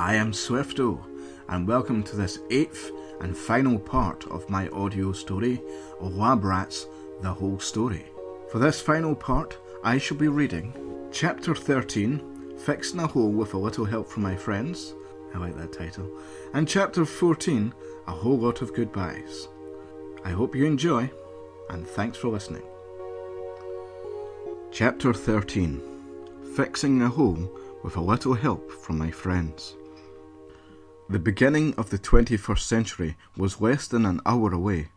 I am Swifto, and welcome to this 8th and final part of my audio story, Lab Rats, The Whole Story. For this final part, I shall be reading Chapter 13, Fixing a Hole with a Little Help from My Friends, I like that title, and Chapter 14, A Whole Lot of Goodbyes. I hope you enjoy, and thanks for listening. Chapter 13, Fixing a Hole with a Little Help from My Friends. The beginning of the 21st century was less than an hour away,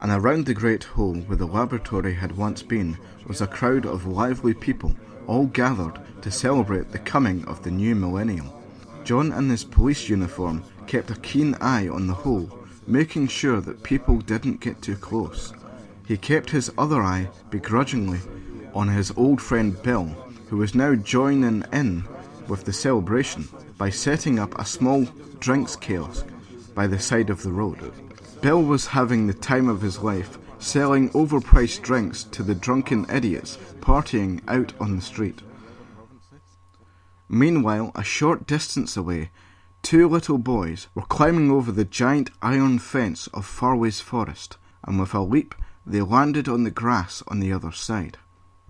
and around the great hole where the laboratory had once been was a crowd of lively people, all gathered to celebrate the coming of the new millennium. John in his police uniform kept a keen eye on the hole, making sure that people didn't get too close. He kept his other eye begrudgingly on his old friend Bill, who was now joining in with the celebration by setting up a small drinks kiosk by the side of the road. Bill was having the time of his life, selling overpriced drinks to the drunken idiots partying out on the street. Meanwhile, a short distance away, two little boys were climbing over the giant iron fence of Farway's forest, and with a leap they landed on the grass on the other side.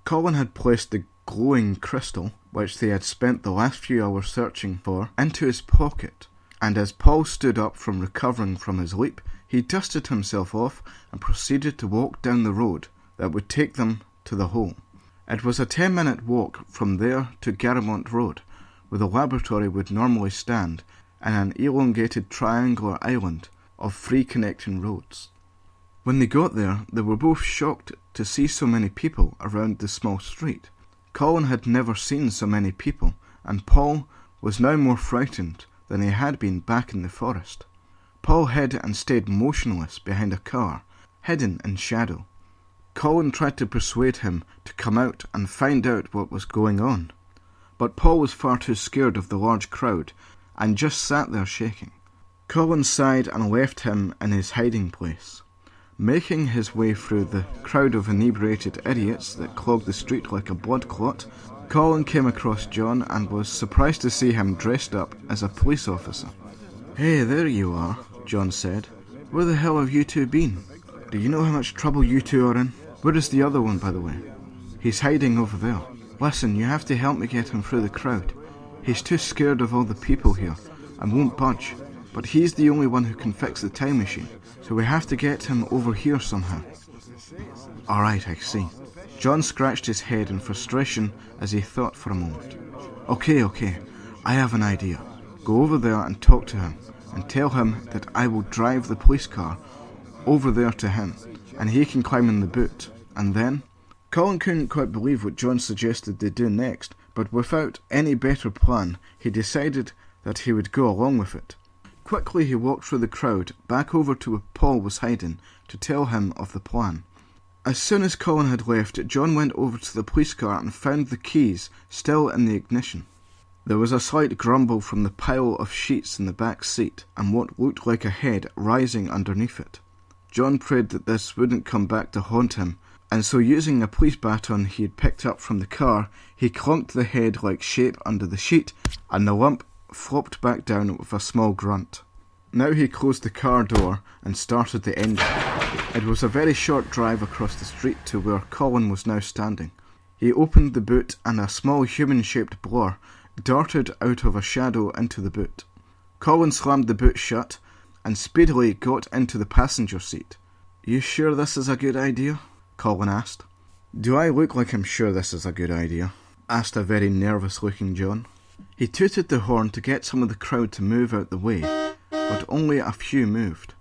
Colin had placed the glowing crystal, which they had spent the last few hours searching for, into his pocket, and as Paul stood up from recovering from his leap, he dusted himself off and proceeded to walk down the road that would take them to the hole. It was a 10-minute walk from there to Garamont Road, where the laboratory would normally stand, in an elongated triangular island of three connecting roads. When they got there, they were both shocked to see so many people around the small street. Colin had never seen so many people, and Paul was now more frightened than he had been back in the forest. Paul hid and stayed motionless behind a car, hidden in shadow. Colin tried to persuade him to come out and find out what was going on, but Paul was far too scared of the large crowd and just sat there shaking. Colin sighed and left him in his hiding place. Making his way through the crowd of inebriated idiots that clogged the street like a blood clot, Colin came across John and was surprised to see him dressed up as a police officer. "Hey, there you are," John said. "Where the hell have you two been? Do you know how much trouble you two are in? Where is the other one, by the way?" "He's hiding over there. Listen, you have to help me get him through the crowd. He's too scared of all the people here and won't budge, but he's the only one who can fix the time machine, so we have to get him over here somehow." "Alright, I see." John scratched his head in frustration as he thought for a moment. Okay, I have an idea. Go over there and talk to him, and tell him that I will drive the police car over there to him, and he can climb in the boot, and then... Colin couldn't quite believe what John suggested they do next, but without any better plan, he decided that he would go along with it. Quickly he walked through the crowd, back over to where Paul was hiding, to tell him of the plan. As soon as Colin had left, John went over to the police car and found the keys still in the ignition. There was a slight grumble from the pile of sheets in the back seat, and what looked like a head rising underneath it. John prayed that this wouldn't come back to haunt him, and so using a police baton he had picked up from the car, he clunked the head-like shape under the sheet, and the lump flopped back down with a small grunt. Now he closed the car door and started the engine. It was a very short drive across the street to where Colin was now standing. He opened the boot and a small human-shaped blur darted out of a shadow into the boot. Colin slammed the boot shut and speedily got into the passenger seat. "You sure this is a good idea?" Colin asked. "Do I look like I'm sure this is a good idea?" asked a very nervous-looking John. He tooted the horn to get some of the crowd to move out the way, but only a few moved.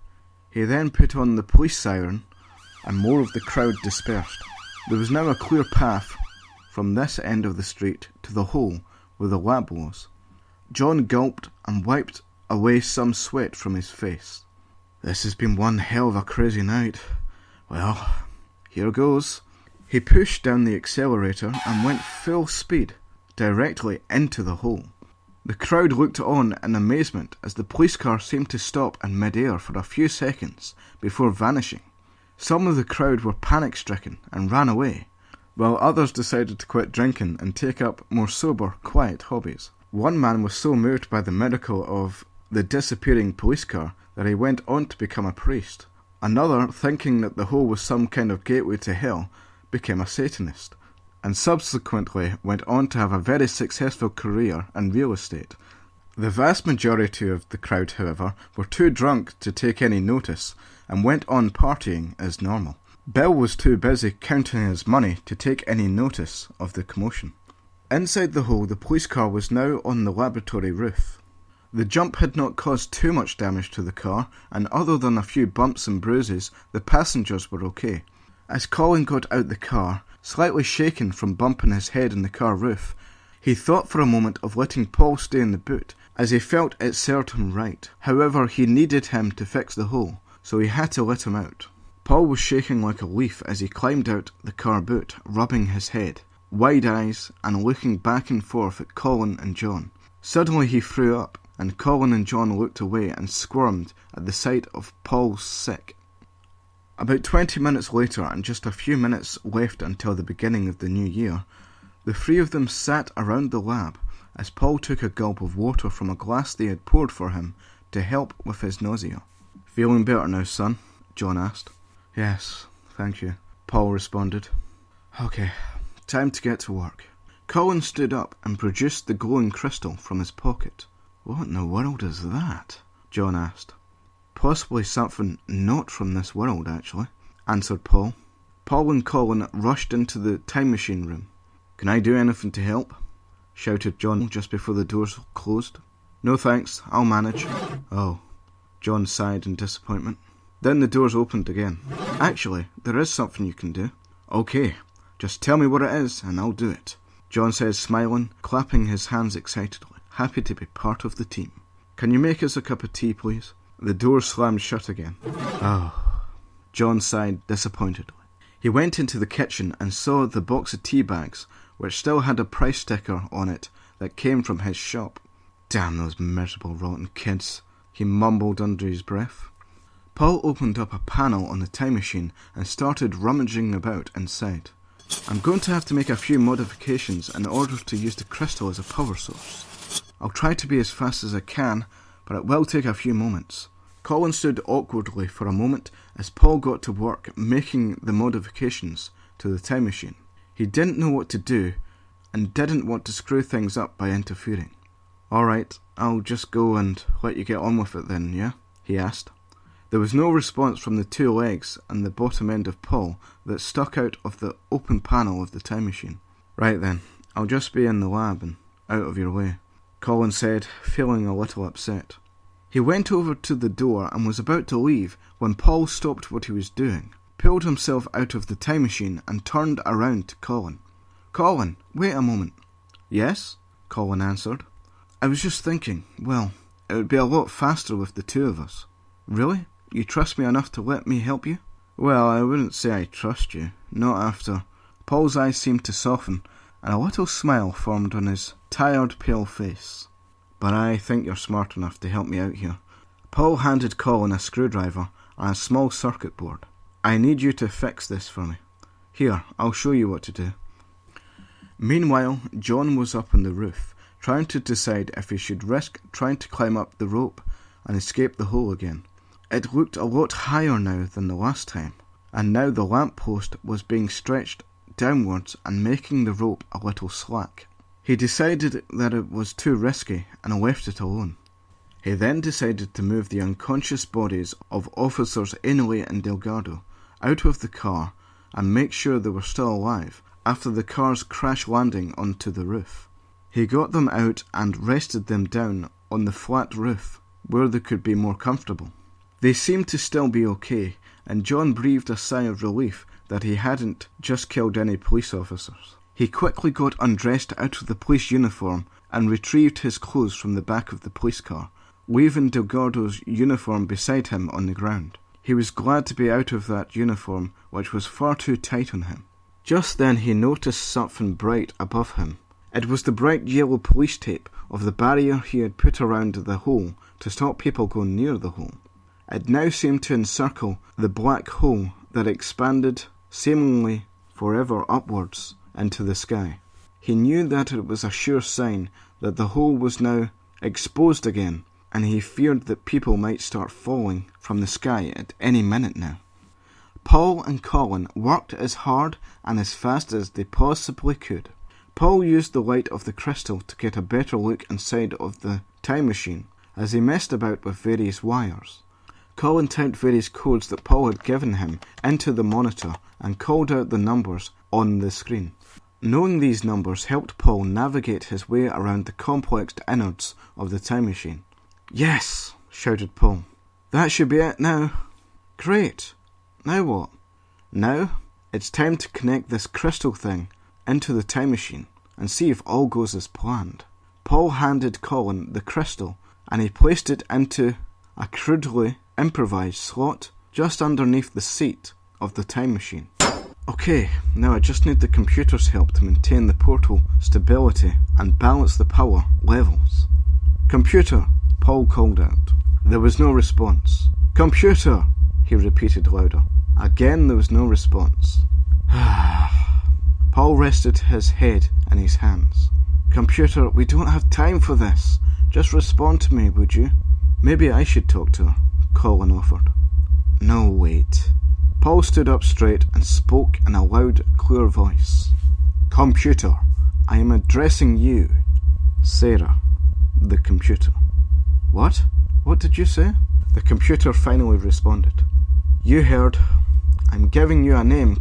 He then put on the police siren, and more of the crowd dispersed. There was now a clear path from this end of the street to the hole where the lab was. John gulped and wiped away some sweat from his face. "This has been one hell of a crazy night. Well, here goes." He pushed down the accelerator and went full speed, directly into the hole. The crowd looked on in amazement as the police car seemed to stop in mid-air for a few seconds before vanishing. Some of the crowd were panic-stricken and ran away, while others decided to quit drinking and take up more sober, quiet hobbies. One man was so moved by the miracle of the disappearing police car that he went on to become a priest. Another, thinking that the hole was some kind of gateway to hell, became a Satanist, and subsequently went on to have a very successful career in real estate. The vast majority of the crowd, however, were too drunk to take any notice and went on partying as normal. Bill was too busy counting his money to take any notice of the commotion. Inside the hole, the police car was now on the laboratory roof. The jump had not caused too much damage to the car, and other than a few bumps and bruises, the passengers were okay. As Colin got out the car, slightly shaken from bumping his head on the car roof, he thought for a moment of letting Paul stay in the boot, as he felt it served him right. However, he needed him to fix the hole, so he had to let him out. Paul was shaking like a leaf as he climbed out the car boot, rubbing his head, wide eyes, and looking back and forth at Colin and John. Suddenly he threw up, and Colin and John looked away and squirmed at the sight of Paul's sick. About 20 minutes later, and just a few minutes left until the beginning of the new year, the three of them sat around the lab as Paul took a gulp of water from a glass they had poured for him to help with his nausea. "Feeling better now, son?" John asked. "Yes, thank you," Paul responded. "Okay, time to get to work." Colin stood up and produced the glowing crystal from his pocket. "What in the world is that?" John asked. "Possibly something not from this world, actually," answered Paul. Paul and Colin rushed into the time machine room. "Can I do anything to help?" shouted John just before the doors closed. "No thanks, I'll manage." "Oh," John sighed in disappointment. Then the doors opened again. "Actually, there is something you can do." "Okay, just tell me what it is and I'll do it," John said, smiling, clapping his hands excitedly, happy to be part of the team. "Can you make us a cup of tea, please?" The door slammed shut again. "Oh," John sighed disappointedly. He went into the kitchen and saw the box of tea bags, which still had a price sticker on it that came from his shop. "Damn those miserable rotten kids," he mumbled under his breath. Paul opened up a panel on the time machine and started rummaging about inside. "I'm going to have to make a few modifications in order to use the crystal as a power source. I'll try to be as fast as I can, but it will take a few moments." Colin stood awkwardly for a moment as Paul got to work making the modifications to the time machine. He didn't know what to do and didn't want to screw things up by interfering. "Alright, I'll just go and let you get on with it then, yeah?" he asked. There was no response from the two legs and the bottom end of Paul that stuck out of the open panel of the time machine. "Right then, I'll just be in the lab and out of your way," Colin said, feeling a little upset. He went over to the door and was about to leave when Paul stopped what he was doing, pulled himself out of the time machine and turned around to Colin. "Colin, wait a moment." "Yes?" Colin answered. "I was just thinking, well, it would be a lot faster with the two of us." "Really? You trust me enough to let me help you?" "Well, I wouldn't say I trust you, not after." Paul's eyes seemed to soften, and a little smile formed on his tired, pale face. "But I think you're smart enough to help me out here." Paul handed Colin a screwdriver and a small circuit board. "I need you to fix this for me. Here, I'll show you what to do." Meanwhile, John was up on the roof, trying to decide if he should risk trying to climb up the rope and escape the hole again. It looked a lot higher now than the last time, and now the lamp post was being stretched downwards and making the rope a little slack. He decided that it was too risky and left it alone. He then decided to move the unconscious bodies of Officers Ainley and Delgado out of the car and make sure they were still alive after the car's crash landing onto the roof. He got them out and rested them down on the flat roof where they could be more comfortable. They seemed to still be okay, and John breathed a sigh of relief that he hadn't just killed any police officers. He quickly got undressed out of the police uniform and retrieved his clothes from the back of the police car, leaving Delgado's uniform beside him on the ground. He was glad to be out of that uniform, which was far too tight on him. Just then he noticed something bright above him. It was the bright yellow police tape of the barrier he had put around the hole to stop people going near the hole. It now seemed to encircle the black hole that expanded seemingly forever upwards into the sky. He knew that it was a sure sign that the hole was now exposed again, and he feared that people might start falling from the sky at any minute now. Paul and Colin worked as hard and as fast as they possibly could. Paul used the light of the crystal to get a better look inside of the time machine as he messed about with various wires. Colin typed various codes that Paul had given him into the monitor and called out the numbers on the screen. Knowing these numbers helped Paul navigate his way around the complex innards of the time machine. "Yes!" shouted Paul. "That should be it now." "Great! Now what?" "Now, it's time to connect this crystal thing into the time machine and see if all goes as planned." Paul handed Colin the crystal and he placed it into a crudely improvised slot just underneath the seat of the time machine. "Okay, now I just need the computer's help to maintain the portal stability and balance the power levels." "Computer," Paul called out. There was no response. "Computer," he repeated louder. Again there was no response. Paul rested his head in his hands. "Computer, we don't have time for this. Just respond to me, would you?" "Maybe I should talk to her," Colin offered. "No, wait." Paul stood up straight and spoke in a loud, clear voice. "Computer, I am addressing you, Sarah, the computer." "What? What did you say?" The computer finally responded. "You heard. I'm giving you a name,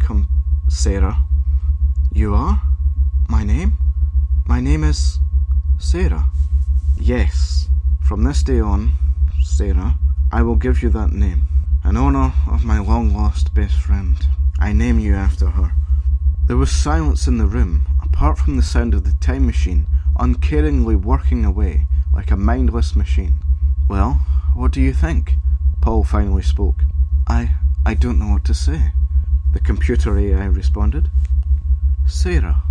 Sarah." "You are? My name? My name is Sarah." "Yes. From this day on, Sarah, I will give you that name. In honour of my long-lost best friend, I name you after her." There was silence in the room, apart from the sound of the time machine uncaringly working away like a mindless machine. "Well, what do you think?" Paul finally spoke. I don't know what to say," the computer AI responded. Sarah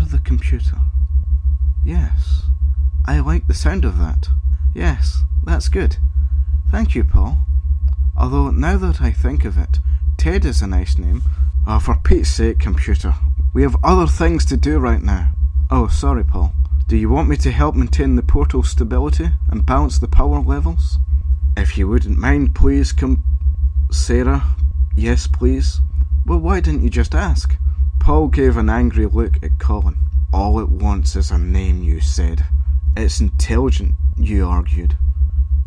the computer. Yes, I like the sound of that. Yes, that's good. Thank you, Paul. Although, now that I think of it, Ted is a nice name. Oh, for Pete's sake, computer. We have other things to do right now. Oh, sorry, Paul. Do you want me to help maintain the portal stability and balance the power levels? If you wouldn't mind, please, Sarah. Yes, please. Well, why didn't you just ask? Paul gave an angry look at Colin. All it wants is a name, you said. It's intelligent, you argued.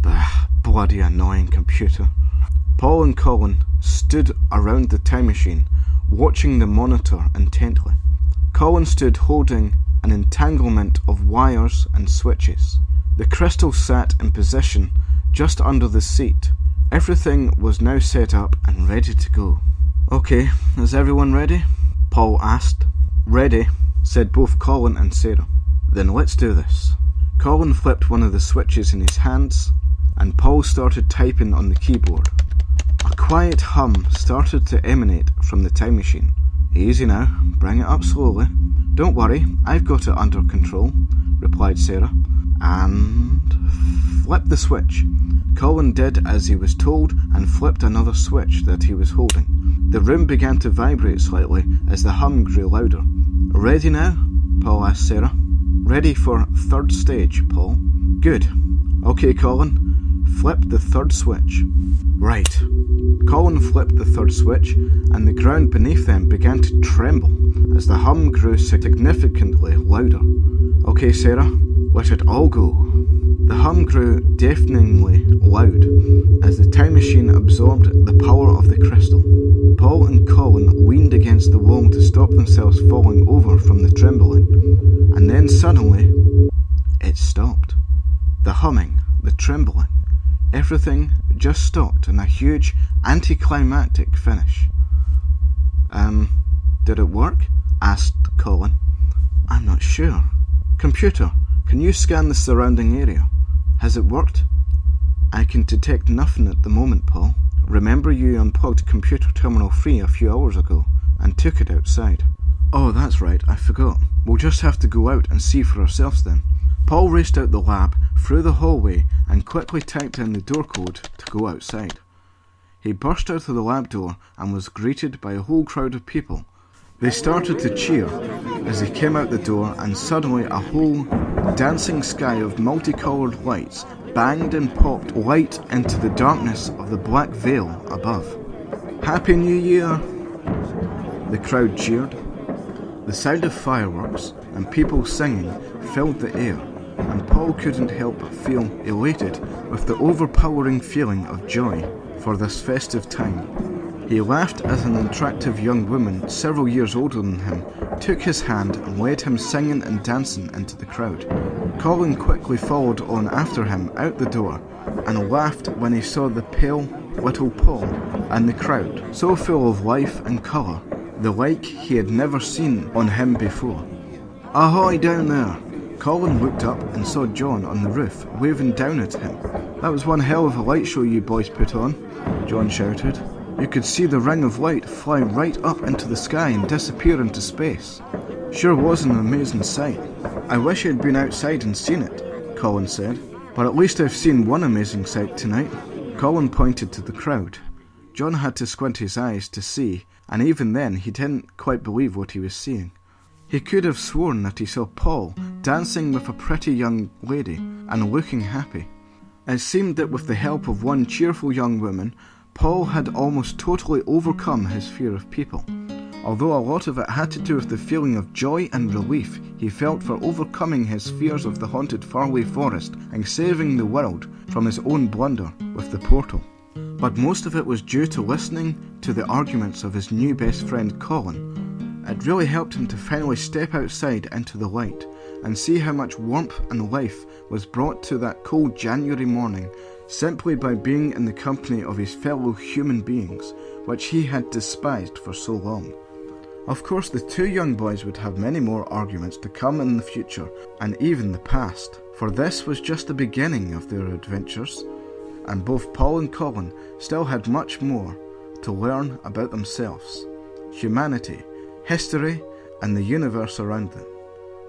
Bah, bloody annoying computer. Paul and Colin stood around the time machine, watching the monitor intently. Colin stood holding an entanglement of wires and switches. The crystal sat in position just under the seat. Everything was now set up and ready to go. Okay, is everyone ready? Paul asked. Ready, said both Colin and Sarah. Then let's do this. Colin flipped one of the switches in his hands, and Paul started typing on the keyboard. A quiet hum started to emanate from the time machine. Easy now, bring it up slowly. Don't worry, I've got it under control, replied Sarah, and flipped the switch. Colin did as he was told and flipped another switch that he was holding. The room began to vibrate slightly as the hum grew louder. Ready now? Paul asked Sarah. Ready for third stage, Paul. Good. Okay, Colin. Flip the third switch. Right. Colin flipped the third switch, and the ground beneath them began to tremble as the hum grew significantly louder. Okay, Sarah, let it all go. The hum grew deafeningly loud as the time machine absorbed the power of the crystal. Paul and Colin leaned against the wall to stop themselves falling over from the trembling, and then suddenly, it stopped. The humming, the trembling, everything just stopped in a huge anticlimactic finish. Did it work? Asked Colin. I'm not sure. Computer, can you scan the surrounding area? Has it worked? I can detect nothing at the moment, Paul. Remember you unplugged computer terminal 3 a few hours ago and took it outside. Oh, that's right, I forgot. We'll just have to go out and see for ourselves then. Paul raced out the lab, through the hallway, and quickly typed in the door code to go outside. He burst out of the lab door and was greeted by a whole crowd of people. They started to cheer, as he came out the door, and suddenly a whole dancing sky of multicoloured lights banged and popped light into the darkness of the black veil above. "Happy New Year!" The crowd cheered. The sound of fireworks and people singing filled the air, and Paul couldn't help but feel elated with the overpowering feeling of joy for this festive time. He laughed as an attractive young woman several years older than him took his hand and led him singing and dancing into the crowd. Colin quickly followed on after him out the door and laughed when he saw the pale little Paul and the crowd, so full of life and colour, the like he had never seen on him before. "Ahoy down there!" Colin looked up and saw John on the roof waving down at him. "That was one hell of a light show you boys put on," John shouted. "You could see the ring of light fly right up into the sky and disappear into space. Sure was an amazing sight." "I wish I'd been outside and seen it," Colin said, "but at least I've seen one amazing sight tonight." Colin pointed to the crowd. John had to squint his eyes to see, and even then he didn't quite believe what he was seeing. He could have sworn that he saw Paul dancing with a pretty young lady and looking happy. It seemed that with the help of one cheerful young woman, Paul had almost totally overcome his fear of people, although a lot of it had to do with the feeling of joy and relief he felt for overcoming his fears of the haunted faraway forest and saving the world from his own blunder with the portal. But most of it was due to listening to the arguments of his new best friend Colin. It really helped him to finally step outside into the light and see how much warmth and life was brought to that cold January morning simply by being in the company of his fellow human beings, which he had despised for so long. Of course, the two young boys would have many more arguments to come in the future, and even the past, for this was just the beginning of their adventures, and both Paul and Colin still had much more to learn about themselves, humanity, history, and the universe around them.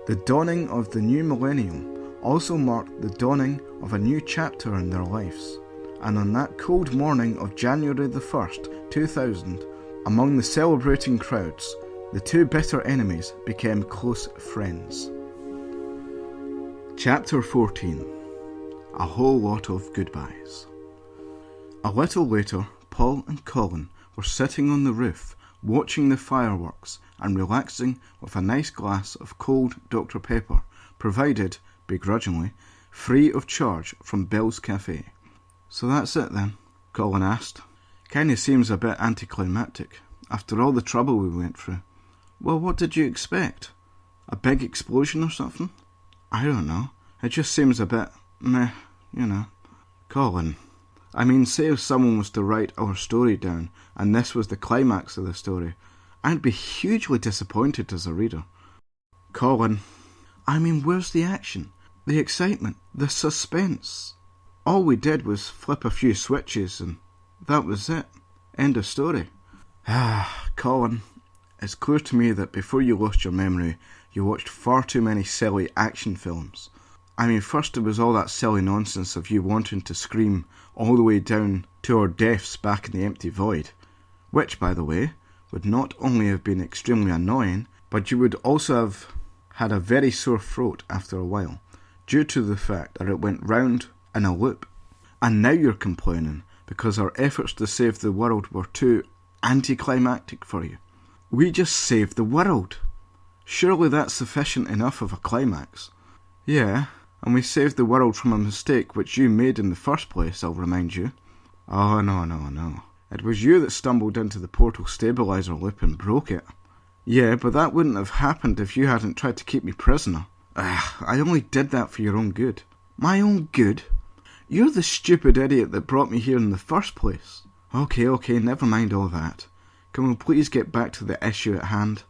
The dawning of the new millennium also marked the dawning of a new chapter in their lives, and on that cold morning of January the 1st, 2000, among the celebrating crowds, the two bitter enemies became close friends. Chapter 14. A whole lot of goodbyes. A little later, Paul and Colin were sitting on the roof, watching the fireworks and relaxing with a nice glass of cold Dr. Pepper, provided, begrudgingly, free of charge from Bill's Cafe. "So that's it then?" Colin asked. "Kinda seems a bit anticlimactic, after all the trouble we went through." "Well, what did you expect? A big explosion or something?" "I don't know. It just seems a bit meh, you know." "Colin, I mean, say if someone was to write our story down and this was the climax of the story, I'd be hugely disappointed as a reader." "Colin, I mean, where's the action? The excitement? The suspense? All we did was flip a few switches and that was it. End of story." Colin, it's clear to me that before you lost your memory, you watched far too many silly action films. I mean, first it was all that silly nonsense of you wanting to scream all the way down to our deaths back in the empty void, which, by the way, would not only have been extremely annoying, but you would also have had a very sore throat after a while, due to the fact that it went round in a loop. And now you're complaining because our efforts to save the world were too anticlimactic for you. We just saved the world. Surely that's sufficient enough of a climax. Yeah, and we saved the world from a mistake which you made in the first place, I'll remind you. Oh, no. It was you that stumbled into the portal stabilizer loop and broke it. Yeah, but that wouldn't have happened if you hadn't tried to keep me prisoner. I only did that for your own good. My own good? You're the stupid idiot that brought me here in the first place. Okay, never mind all that. Can we please get back to the issue at hand?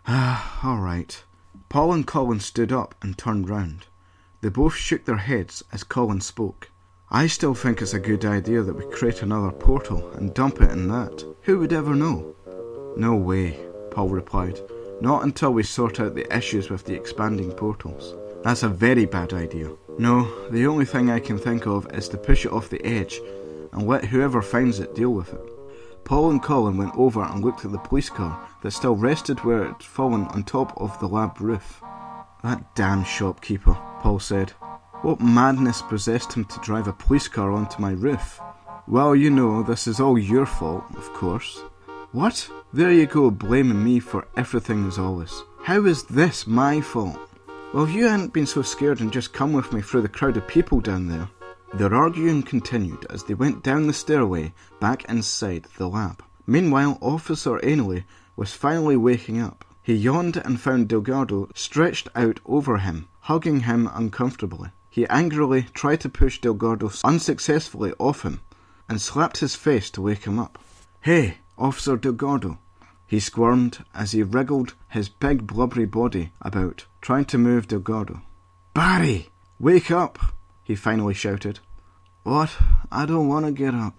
Alright. Paul and Colin stood up and turned round. They both shook their heads as Colin spoke. "I still think it's a good idea that we create another portal and dump it in that. Who would ever know?" "No way," Paul replied. "Not until we sort out the issues with the expanding portals. That's a very bad idea. No, the only thing I can think of is to push it off the edge and let whoever finds it deal with it." Paul and Colin went over and looked at the police car that still rested where it had fallen on top of the lab roof. "That damn shopkeeper," Paul said. "What madness possessed him to drive a police car onto my roof?" "Well, you know, this is all your fault, of course." "What? There you go, blaming me for everything as always. How is this my fault?" "Well, if you hadn't been so scared and just come with me through the crowd of people down there." Their arguing continued as they went down the stairway back inside the lab. Meanwhile, Officer Ainley was finally waking up. He yawned and found Delgado stretched out over him, hugging him uncomfortably. He angrily tried to push Delgado unsuccessfully off him and slapped his face to wake him up. "Hey, Officer Delgado," he squirmed as he wriggled his big blubbery body about, trying to move Delgado. "Barry, wake up," he finally shouted. "What? I don't want to get up.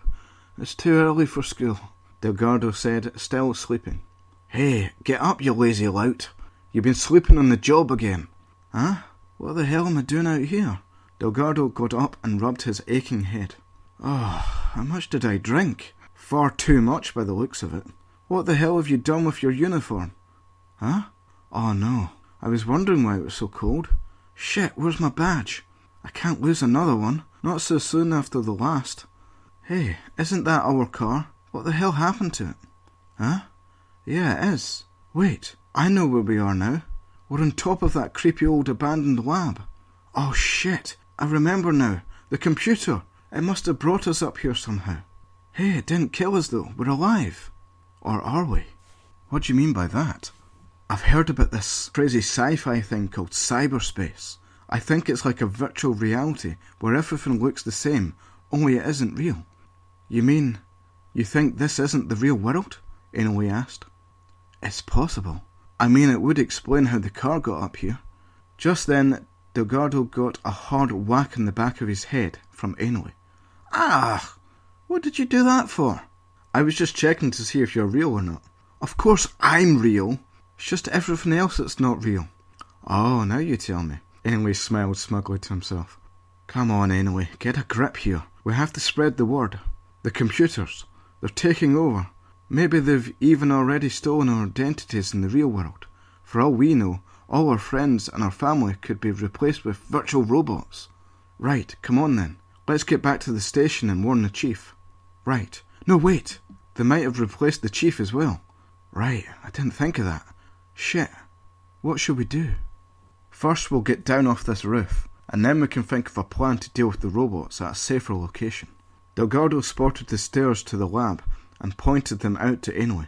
It's too early for school," Delgado said, still sleeping. "Hey, get up, you lazy lout. You've been sleeping on the job again." "Huh? What the hell am I doing out here?" Delgado got up and rubbed his aching head. "Oh, how much did I drink? Far too much by the looks of it. What the hell have you done with your uniform?" "Huh? Oh no, I was wondering why it was so cold. Shit, where's my badge? I can't lose another one, not so soon after the last. Hey, isn't that our car? What the hell happened to it?" "Huh? Yeah, it is. Wait, I know where we are now. We're on top of that creepy old abandoned lab. Oh shit, I remember now. The computer. It must have brought us up here somehow. Hey, it didn't kill us though. We're alive. Or are we?" "What do you mean by that?" "I've heard about this crazy sci-fi thing called cyberspace. I think it's like a virtual reality where everything looks the same, only it isn't real." "You mean, you think this isn't the real world?" Ainley asked. "It's possible. I mean, it would explain how the car got up here." Just then, Delgado got a hard whack in the back of his head from Ainley. "Ah! What did you do that for?" "I was just checking to see if you're real or not." "Of course I'm real. It's just everything else that's not real." "Oh, now you tell me." Ainley smiled smugly to himself. "Come on, Ainley, get a grip here. We have to spread the word. The computers, they're taking over. Maybe they've even already stolen our identities in the real world. For all we know, all our friends and our family could be replaced with virtual robots." "Right, come on then. Let's get back to the station and warn the chief." "Right. No, wait. They might have replaced the chief as well." "Right, I didn't think of that. Shit. What should we do?" "First we'll get down off this roof, and then we can think of a plan to deal with the robots at a safer location." Delgado spotted the stairs to the lab and pointed them out to Ainley.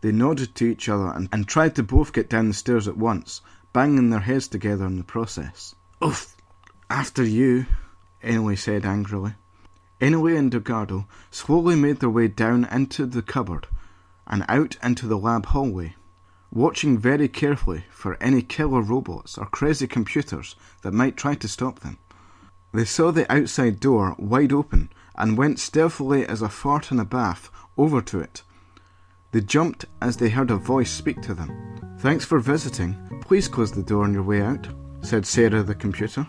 They nodded to each other and tried to both get down the stairs at once, banging their heads together in the process. "Oof! After you," Ainley said angrily. Ainley and Delgado slowly made their way down into the cupboard and out into the lab hallway, watching very carefully for any killer robots or crazy computers that might try to stop them. They saw the outside door wide open and went stealthily as a fart in a bath over to it. They jumped as they heard a voice speak to them. "Thanks for visiting. Please close the door on your way out," said Sarah the computer.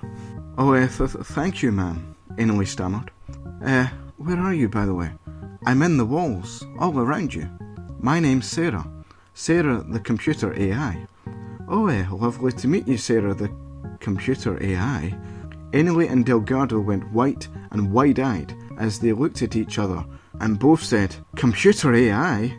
"Oh, thank you, ma'am," Ainley stammered. Where are you, by the way?" "I'm in the walls, all around you. My name's Sarah. Sarah the computer AI." "Oh, lovely to meet you, Sarah the computer AI." Ainley and Delgado went white and wide-eyed as they looked at each other and both said, "Computer AI?"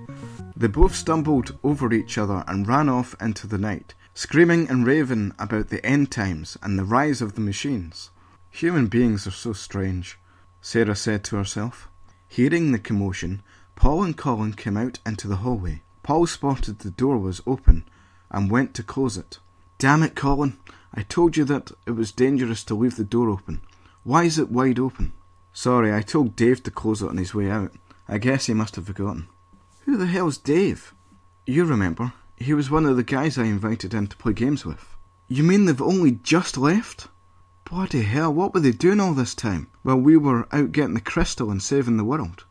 They both stumbled over each other and ran off into the night, screaming and raving about the end times and the rise of the machines. "Human beings are so strange," Sarah said to herself. Hearing the commotion, Paul and Colin came out into the hallway. Paul spotted the door was open and went to close it. "Damn it, Colin, I told you that it was dangerous to leave the door open. Why is it wide open?" "Sorry, I told Dave to close it on his way out. I guess he must have forgotten." "Who the hell's Dave?" "You remember, he was one of the guys I invited in to play games with." "You mean they've only just left?" "Bloody hell, what were they doing all this time, while we were out getting the crystal and saving the world?"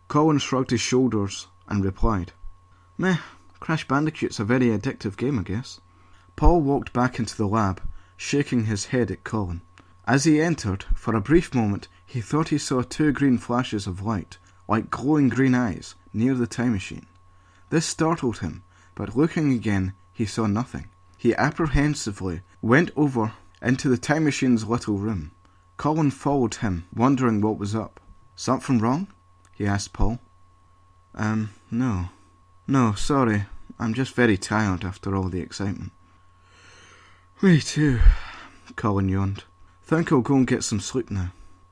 Colin shrugged his shoulders and replied, "Meh, Crash Bandicoot's a very addictive game, I guess." Paul walked back into the lab, shaking his head at Colin. As he entered, for a brief moment, he thought he saw two green flashes of light, like glowing green eyes, near the time machine. This startled him, but looking again, he saw nothing. He apprehensively went over into the time machine's little room. Colin followed him, wondering what was up. "Something wrong?" he asked Paul. No. No, sorry. I'm just very tired after all the excitement." "Me too," Colin yawned. "Think I'll go and get some sleep now."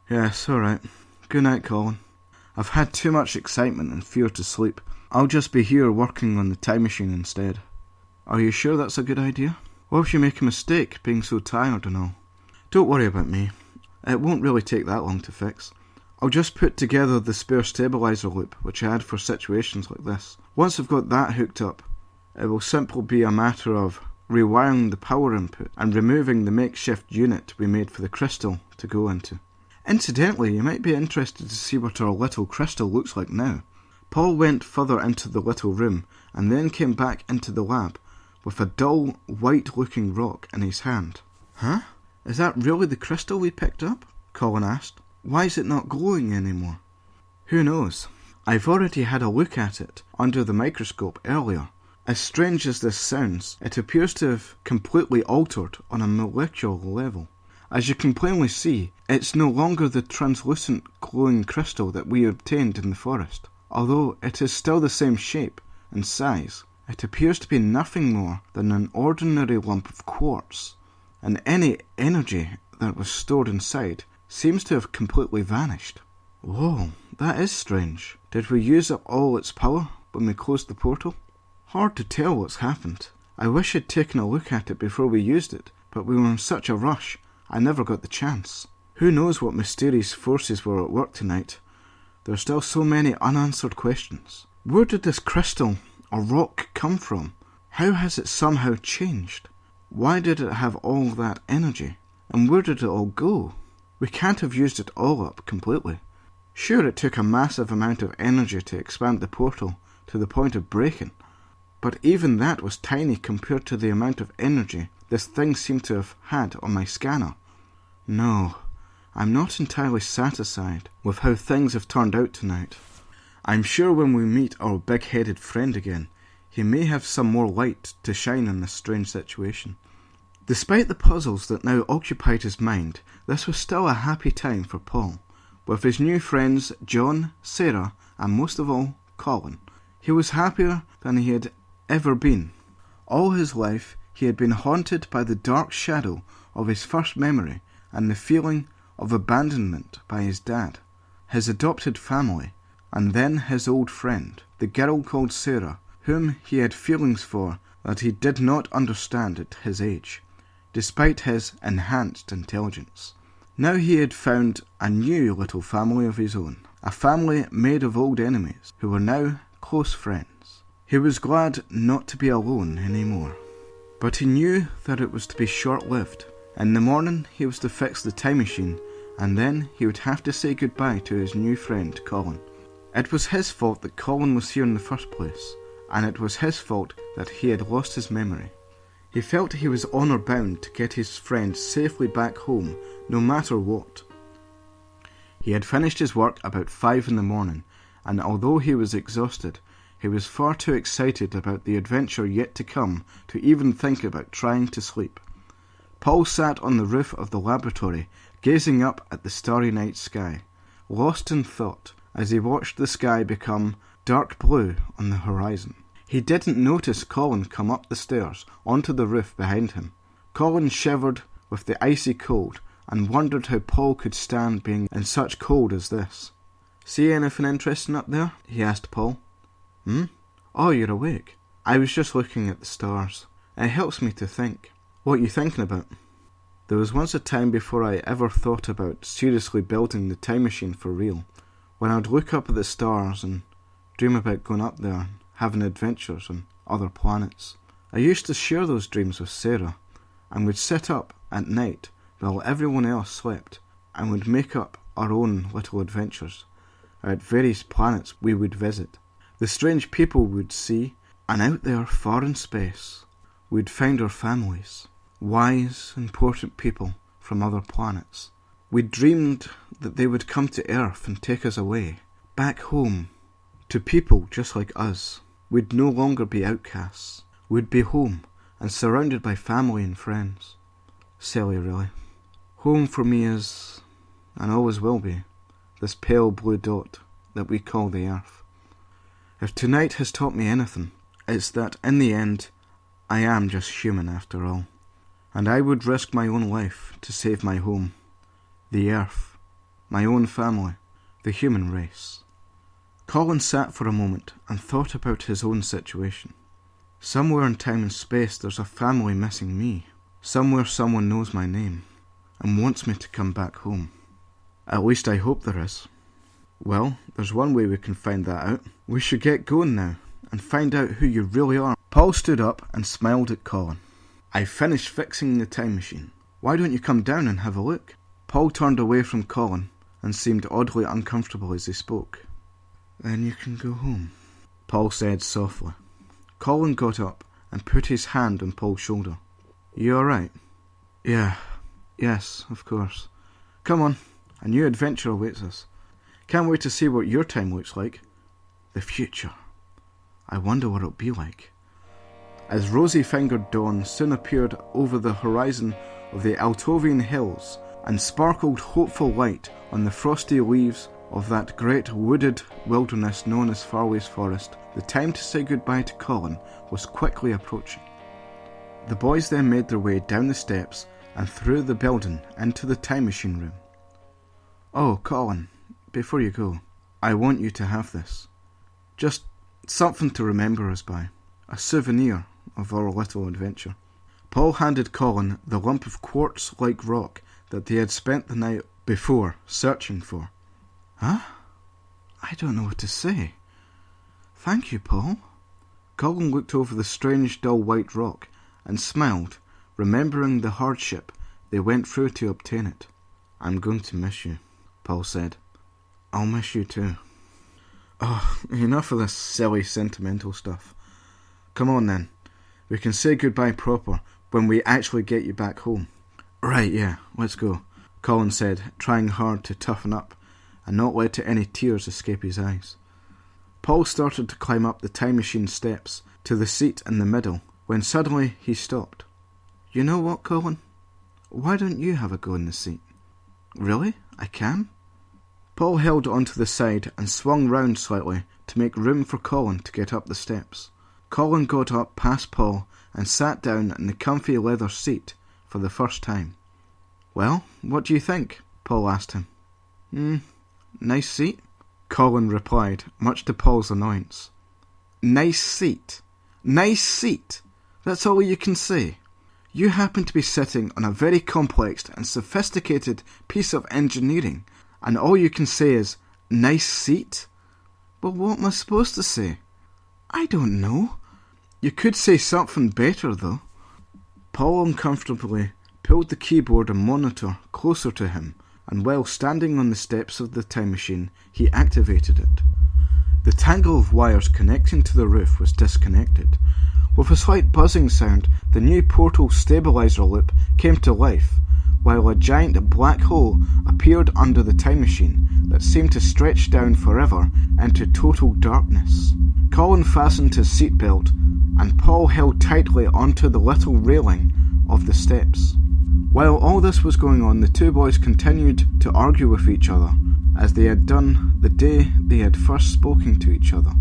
"Yes, alright. Good night, Colin. I've had too much excitement and fear to sleep. I'll just be here working on the time machine instead." "Are you sure that's a good idea? What if you make a mistake, being so tired and all?" "Don't worry about me. It won't really take that long to fix. I'll just put together the spare stabilizer loop, which I had for situations like this. Once I've got that hooked up, it will simply be a matter of rewiring the power input and removing the makeshift unit we made for the crystal to go into. Incidentally, you might be interested to see what our little crystal looks like now." Paul went further into the little room and then came back into the lab with a dull, white-looking rock in his hand. "Huh? Is that really the crystal we picked up?" Colin asked. "Why is it not glowing anymore?" "Who knows? I've already had a look at it under the microscope earlier. As strange as this sounds, it appears to have completely altered on a molecular level. As you can plainly see, it's no longer the translucent glowing crystal that we obtained in the forest. Although it is still the same shape and size, it appears to be nothing more than an ordinary lump of quartz, and any energy that was stored inside seems to have completely vanished." "Whoa, that is strange. Did we use up all its power when we closed the portal?" "Hard to tell what's happened. I wish I'd taken a look at it before we used it, but we were in such a rush, I never got the chance. Who knows what mysterious forces were at work tonight? There are still so many unanswered questions. Where did this crystal or rock come from? How has it somehow changed? Why did it have all that energy? And where did it all go? We can't have used it all up completely. Sure, it took a massive amount of energy to expand the portal to the point of breaking, but even that was tiny compared to the amount of energy this thing seemed to have had on my scanner. No, I'm not entirely satisfied with how things have turned out tonight. I'm sure when we meet our big-headed friend again, he may have some more light to shine on this strange situation." Despite the puzzles that now occupied his mind, this was still a happy time for Paul, with his new friends John, Sarah, and most of all, Colin. He was happier than he had ever been. All his life, he had been haunted by the dark shadow of his first memory and the feeling of abandonment by his dad, his adopted family, and then his old friend, the girl called Sarah, whom he had feelings for that he did not understand at his age, despite his enhanced intelligence. Now he had found a new little family of his own, a family made of old enemies, who were now close friends. He was glad not to be alone anymore, but he knew that it was to be short-lived. In the morning he was to fix the time machine, and then he would have to say goodbye to his new friend Colin. It was his fault that Colin was here in the first place, and it was his fault that he had lost his memory. He felt he was honour bound to get his friend safely back home, no matter what. He had finished his work about 5 in the morning, and although he was exhausted, he was far too excited about the adventure yet to come to even think about trying to sleep. Paul sat on the roof of the laboratory, gazing up at the starry night sky, lost in thought as he watched the sky become dark blue on the horizon. He didn't notice Colin come up the stairs onto the roof behind him. Colin shivered with the icy cold and wondered how Paul could stand being in such cold as this. "See anything interesting up there?" he asked Paul. "Oh, you're awake. I was just looking at the stars. It helps me to think." "What are you thinking about?" "There was once a time before I ever thought about seriously building the time machine for real, when I'd look up at the stars and dream about going up there and having adventures on other planets. I used to share those dreams with Sarah, and would sit up at night while everyone else slept, and would make up our own little adventures at various planets we would visit, the strange people we'd see, and out there far in space, we'd find our families, wise, important people from other planets. We dreamed that they would come to Earth and take us away, Back home, to people just like us. We'd no longer be outcasts. We'd be home and surrounded by family and friends. Silly, really. Home for me is, and always will be, this pale blue dot that we call the earth. If tonight has taught me anything, it's that in the end, I am just human after all. And I would risk my own life to save my home, the earth, my own family, the human race. Colin sat for a moment and thought about his own situation. Somewhere in time and space there's a family missing me. Somewhere someone knows my name and wants me to come back home. At least I hope there is. Well, there's one way we can find that out. We should get going now and find out who you really are. Paul stood up and smiled at Colin. I finished fixing the time machine. Why don't you come down and have a look? Paul turned away from Colin and seemed oddly uncomfortable as he spoke. Then you can go home, Paul said softly. Colin got up and put his hand on Paul's shoulder. You alright? Yes, of course. Come on, a new adventure awaits us. Can't wait to see what your time looks like. The future. I wonder what it'll be like. As rosy-fingered dawn soon appeared over the horizon of the Altovian hills and sparkled hopeful light on the frosty leaves of that great wooded wilderness known as Farway's Forest, the time to say goodbye to Colin was quickly approaching. The boys then made their way down the steps and through the building into the time machine room. Oh, Colin, before you go, I want you to have this. Just something to remember us by. A souvenir of our little adventure. Paul handed Colin the lump of quartz-like rock that they had spent the night before searching for. Huh? I don't know what to say. Thank you, Paul. Colin looked over the strange dull white rock and smiled, remembering the hardship they went through to obtain it. I'm going to miss you, Paul said. I'll miss you too. Oh, enough of this silly sentimental stuff. Come on then. We can say goodbye proper when we actually get you back home. Right, yeah, let's go, Colin said, trying hard to toughen up and not let any tears escape his eyes. Paul started to climb up the time machine steps to the seat in the middle when suddenly he stopped. You know what, Colin? Why don't you have a go in the seat? Really? I can? Paul held onto the side and swung round slightly to make room for Colin to get up the steps. Colin got up past Paul and sat down in the comfy leather seat for the first time. Well, what do you think? Paul asked him. Nice seat? Colin replied, much to Paul's annoyance. Nice seat? Nice seat? That's all you can say. You happen to be sitting on a very complex and sophisticated piece of engineering, and all you can say is, nice seat? Well, what am I supposed to say? I don't know. You could say something better, though. Paul uncomfortably pulled the keyboard and monitor closer to him, and while standing on the steps of the time machine, he activated it. The tangle of wires connecting to the roof was disconnected. With a slight buzzing sound, the new portal stabilizer loop came to life, while a giant black hole appeared under the time machine that seemed to stretch down forever into total darkness. Colin fastened his seatbelt, and Paul held tightly onto the little railing of the steps. While all this was going on, the two boys continued to argue with each other, as they had done the day they had first spoken to each other.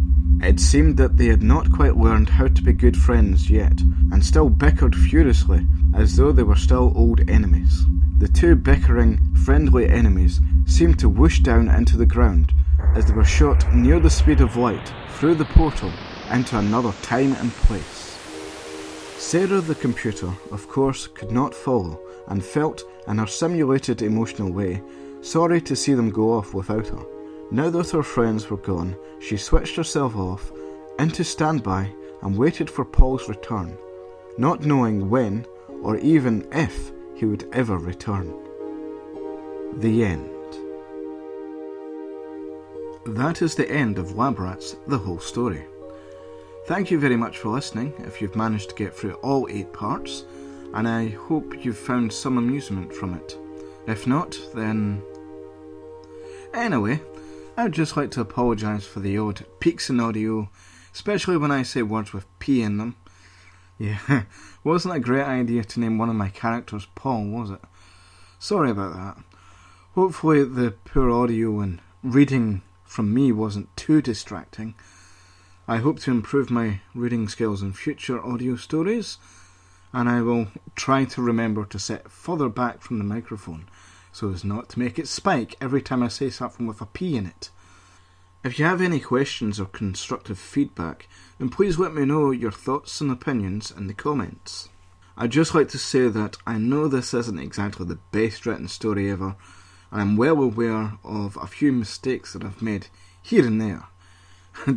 It seemed that they had not quite learned how to be good friends yet, and still bickered furiously, as though they were still old enemies. The two bickering, friendly enemies seemed to whoosh down into the ground, as they were shot near the speed of light through the portal into another time and place. Sarah the computer, of course, could not follow, and felt, in her simulated emotional way, sorry to see them go off without her. Now that her friends were gone, she switched herself off into standby and waited for Paul's return, not knowing when or even if he would ever return. The end. That is the end of Lab Rats, the whole story. Thank you very much for listening if you've managed to get through all 8 parts, and I hope you've found some amusement from it. If not, then... Anyway, I'd just like to apologise for the odd peaks in audio, especially when I say words with P in them. Yeah, wasn't a great idea to name one of my characters Paul, was it? Sorry about that. Hopefully the poor audio and reading from me wasn't too distracting. I hope to improve my reading skills in future audio stories, and I will try to remember to sit further back from the microphone so as not to make it spike every time I say something with a P in it. If you have any questions or constructive feedback, then please let me know your thoughts and opinions in the comments. I'd just like to say that I know this isn't exactly the best written story ever, and I'm well aware of a few mistakes that I've made here and there,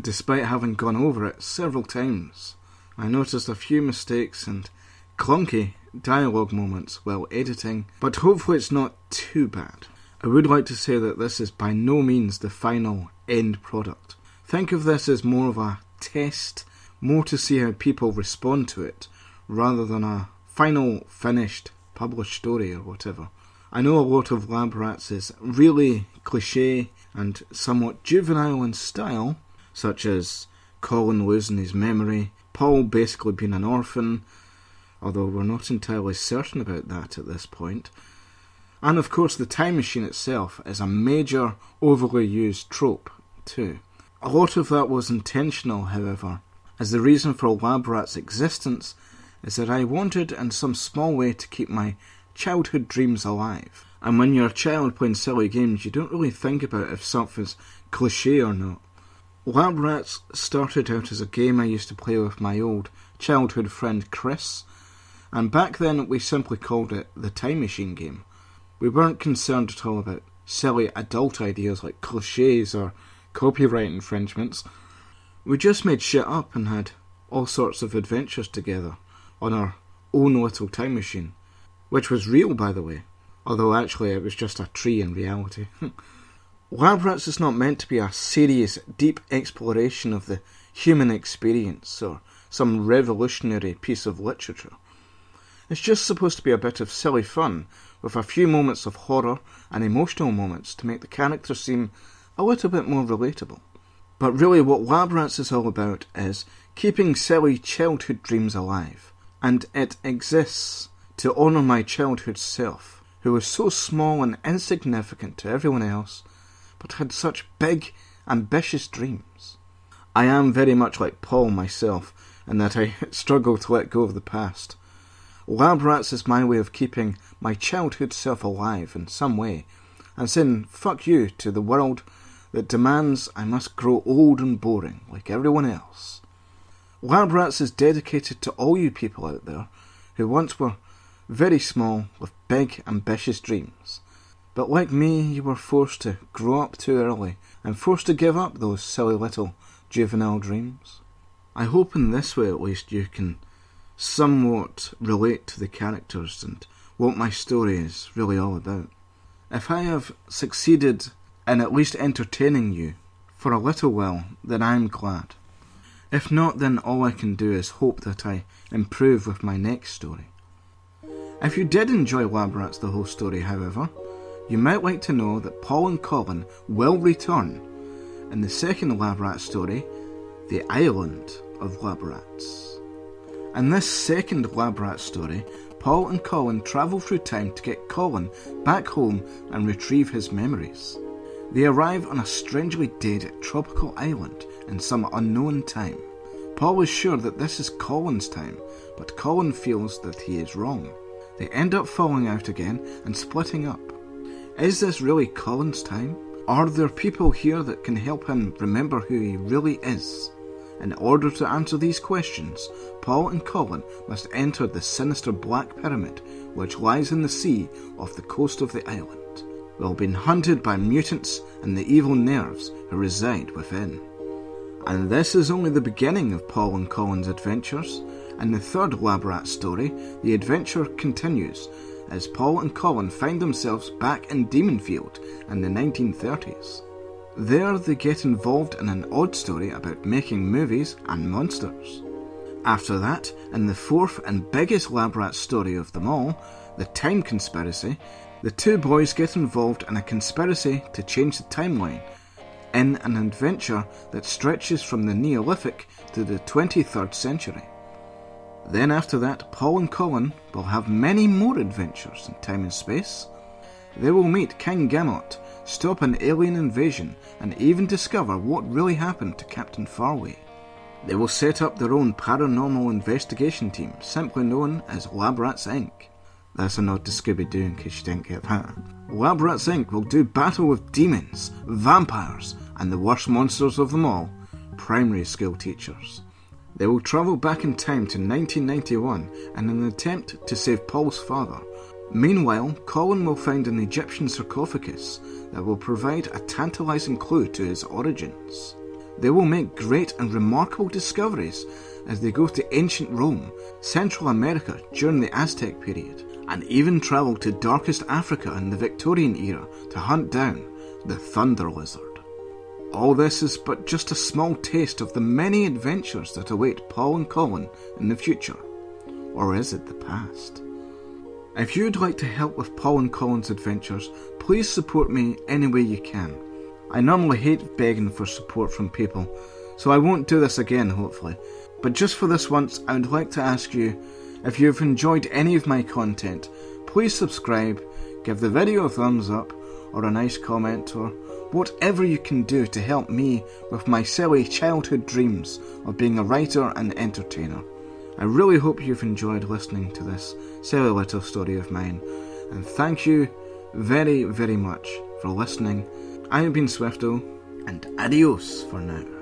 despite having gone over it several times. I noticed a few mistakes and clunky dialogue moments while editing, but hopefully it's not too bad. I would like to say that this is by no means the final end product. Think of this as more of a test, more to see how people respond to it, rather than a final, finished, published story or whatever. I know a lot of Lab Rats is really cliché and somewhat juvenile in style, such as Colin losing his memory, Paul basically being an orphan, although we're not entirely certain about that at this point. And of course the time machine itself is a major overly used trope too. A lot of that was intentional, however, as the reason for Lab Rat's existence is that I wanted in some small way to keep my childhood dreams alive. And when you're a child playing silly games, you don't really think about if something's cliché or not. Lab Rats started out as a game I used to play with my old childhood friend Chris, and back then we simply called it the Time Machine game. We weren't concerned at all about silly adult ideas like clichés or copyright infringements. We just made shit up and had all sorts of adventures together on our own little time machine, which was real, by the way, although actually it was just a tree in reality. Lab Rats is not meant to be a serious, deep exploration of the human experience or some revolutionary piece of literature. It's just supposed to be a bit of silly fun, with a few moments of horror and emotional moments to make the characters seem a little bit more relatable. But really what Lab Rats is all about is keeping silly childhood dreams alive, and it exists to honour my childhood self, who was so small and insignificant to everyone else, but had such big, ambitious dreams. I am very much like Paul myself, in that I struggle to let go of the past. Lab Rats is my way of keeping my childhood self alive in some way, and saying fuck you to the world that demands I must grow old and boring like everyone else. Lab Rats is dedicated to all you people out there who once were very small with big ambitious dreams, but like me you were forced to grow up too early and forced to give up those silly little juvenile dreams. I hope in this way at least you can somewhat relate to the characters and what my story is really all about. If I have succeeded in at least entertaining you for a little while, then I'm glad. If not, then all I can do is hope that I improve with my next story. If you did enjoy Lab Rats the whole story, however, you might like to know that Paul and Colin will return in the second Lab Rat story, The Island of Lab Rats. In this second Lab Rat story, Paul and Colin travel through time to get Colin back home and retrieve his memories. They arrive on a strangely dead tropical island in some unknown time. Paul is sure that this is Colin's time, but Colin feels that he is wrong. They end up falling out again and splitting up. Is this really Colin's time? Are there people here that can help him remember who he really is? In order to answer these questions, Paul and Colin must enter the sinister Black Pyramid, which lies in the sea off the coast of the island, while being hunted by mutants and the evil nerves who reside within. And this is only the beginning of Paul and Colin's adventures. In the third Lab Rat story, the adventure continues as Paul and Colin find themselves back in Demonfield in the 1930s. There they get involved in an odd story about making movies and monsters. After that, in the fourth and biggest Lab Rat story of them all, The Time Conspiracy, the two boys get involved in a conspiracy to change the timeline. in an adventure that stretches from the Neolithic to the 23rd century. Then after that, Paul and Colin will have many more adventures in time and space. They will meet King Gamut, stop an alien invasion, and even discover what really happened to Captain Farway. They will set up their own paranormal investigation team, simply known as Lab Rats Inc. That's a nod to Scooby-Doo in case you didn't get that. Lab Rats Inc. will do battle with demons, vampires, and the worst monsters of them all, primary school teachers. They will travel back in time to 1991 in an attempt to save Paul's father. Meanwhile, Colin will find an Egyptian sarcophagus that will provide a tantalising clue to his origins. They will make great and remarkable discoveries as they go to ancient Rome, Central America during the Aztec period, and even travel to darkest Africa in the Victorian era to hunt down the Thunder Lizard. All this is but just a small taste of the many adventures that await Paul and Colin in the future. Or is it the past? If you'd like to help with Paul and Colin's adventures, please support me any way you can. I normally hate begging for support from people, so I won't do this again hopefully. But just for this once, I would like to ask you, if you've enjoyed any of my content, please subscribe, give the video a thumbs up, or a nice comment, or whatever you can do to help me with my silly childhood dreams of being a writer and entertainer. I really hope you've enjoyed listening to this silly little story of mine, and thank you very, very much for listening. I have been Swifto, and adios for now.